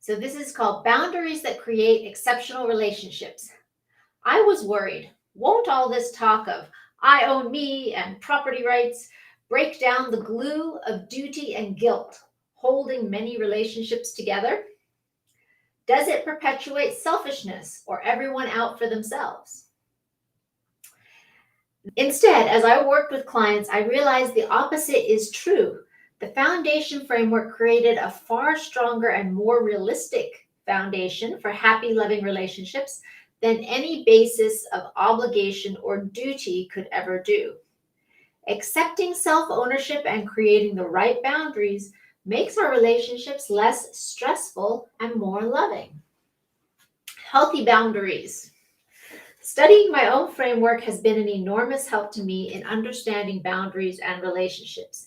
So this is called Boundaries That Create Exceptional Relationships. I was worried, won't all this talk of I own me and property rights break down the glue of duty and guilt holding many relationships together? Does it perpetuate selfishness or everyone out for themselves? Instead, as I worked with clients, I realized the opposite is true. The foundation framework created a far stronger and more realistic foundation for happy, loving relationships than any basis of obligation or duty could ever do. Accepting self ownership and creating the right boundaries makes our relationships less stressful and more loving. Healthy boundaries. Studying my own framework has been an enormous help to me in understanding boundaries and relationships.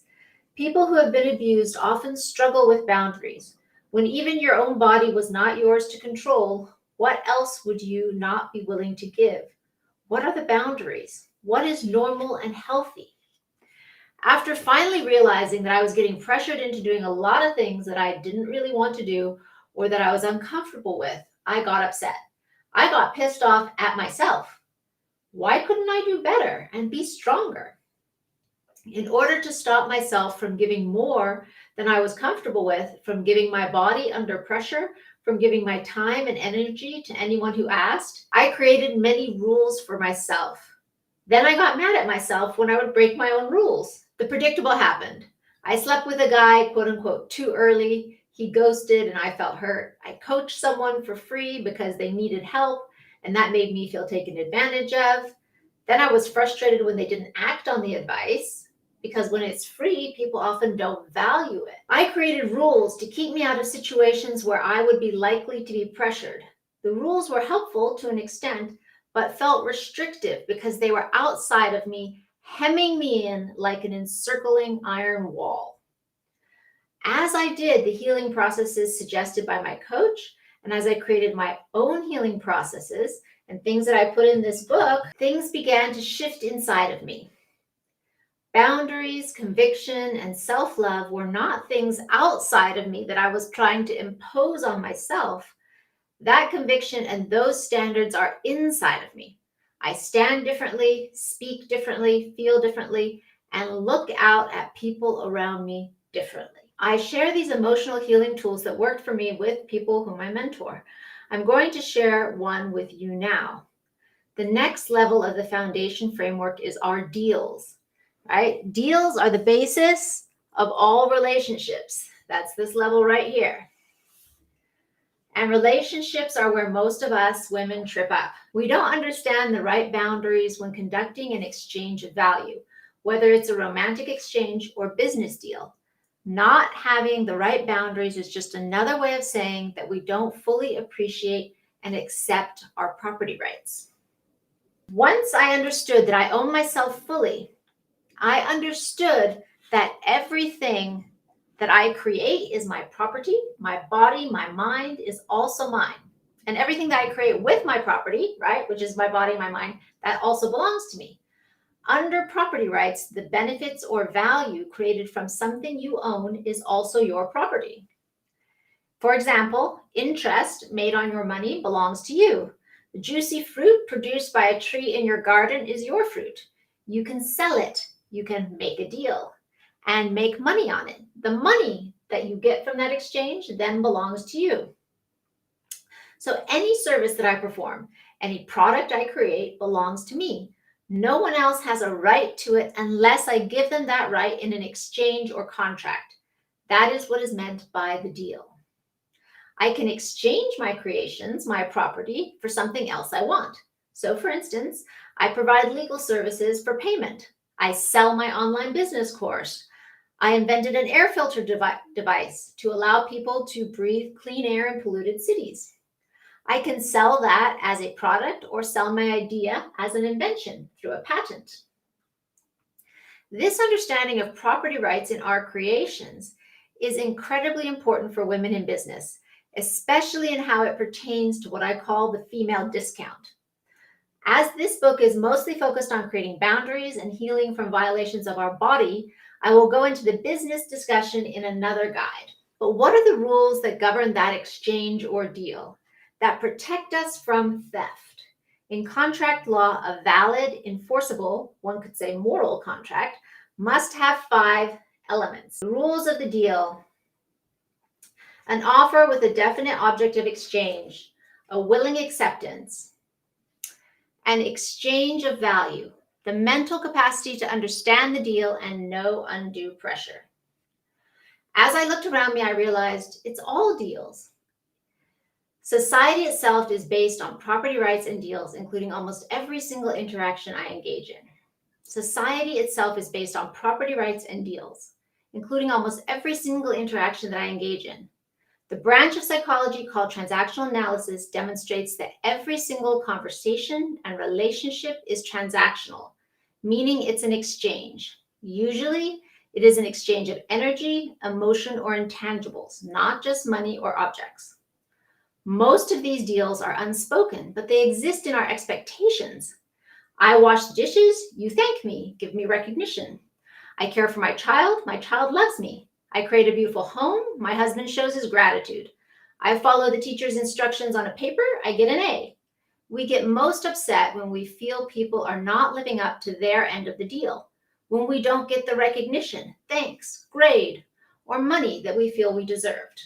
People who have been abused often struggle with boundaries. When even your own body was not yours to control, what else would you not be willing to give? What are the boundaries? What is normal and healthy? After finally realizing that I was getting pressured into doing a lot of things that I didn't really want to do or that I was uncomfortable with, I got upset. I got pissed off at myself. Why couldn't I do better and be stronger? In order to stop myself from giving more than I was comfortable with, from giving my body under pressure, from giving my time and energy to anyone who asked, I created many rules for myself. Then I got mad at myself when I would break my own rules. The predictable happened. I slept with a guy, quote unquote, too early. He ghosted and I felt hurt. I coached someone for free because they needed help, and that made me feel taken advantage of. Then I was frustrated when they didn't act on the advice, because when it's free, people often don't value it. I created rules to keep me out of situations where I would be likely to be pressured. The rules were helpful to an extent, but felt restrictive because they were outside of me, hemming me in like an encircling iron wall. As I did the healing processes suggested by my coach, and as I created my own healing processes and things that I put in this book, things began to shift inside of me. Boundaries, conviction, and self-love were not things outside of me that I was trying to impose on myself. That conviction and those standards are inside of me. I stand differently, speak differently, feel differently, and look out at people around me differently. I share these emotional healing tools that worked for me with people whom I mentor. I'm going to share one with you now. The next level of the foundation framework is our deals, right? Deals are the basis of all relationships. That's this level right here. And relationships are where most of us women trip up. We don't understand the right boundaries when conducting an exchange of value, whether it's a romantic exchange or business deal. Not having the right boundaries is just another way of saying that we don't fully appreciate and accept our property rights. Once I understood that I own myself fully, I understood that everything that I create is my property. My body, my mind is also mine. And everything that I create with my property, right, which is my body, my mind, that also belongs to me. Under property rights, the benefits or value created from something you own is also your property. For example, interest made on your money belongs to you. The juicy fruit produced by a tree in your garden is your fruit. You can sell it. You can make a deal and make money on it. The money that you get from that exchange then belongs to you. So any service that I perform, any product I create belongs to me. No one else has a right to it unless I give them that right in an exchange or contract. That is what is meant by the deal. I can exchange my creations, my property, for something else I want. So for instance, I provide legal services for payment. I sell my online business course. I invented an air filter device to allow people to breathe clean air in polluted cities. I can sell that as a product or sell my idea as an invention through a patent. This understanding of property rights in our creations is incredibly important for women in business, especially in how it pertains to what I call the female discount. As this book is mostly focused on creating boundaries and healing from violations of our body, I will go into the business discussion in another guide. But what are the rules that govern that exchange or deal that protect us from theft? In contract law, a valid, enforceable, one could say moral contract, must have 5 elements. The rules of the deal: an offer with a definite object of exchange, a willing acceptance, an exchange of value, the mental capacity to understand the deal, and no undue pressure. As I looked around me, I realized it's all deals. Society itself is based on property rights and deals, including almost every single interaction I engage in. Society itself is based on property rights and deals, including almost every single interaction that I engage in. The branch of psychology called transactional analysis demonstrates that every single conversation and relationship is transactional, meaning it's an exchange. Usually, it is an exchange of energy, emotion, or intangibles, not just money or objects. Most of these deals are unspoken, but they exist in our expectations. I wash the dishes, you thank me, give me recognition. I care for my child loves me. I create a beautiful home, my husband shows his gratitude. I follow the teacher's instructions on a paper, I get an A. We get most upset when we feel people are not living up to their end of the deal, when we don't get the recognition, thanks, grade, or money that we feel we deserved.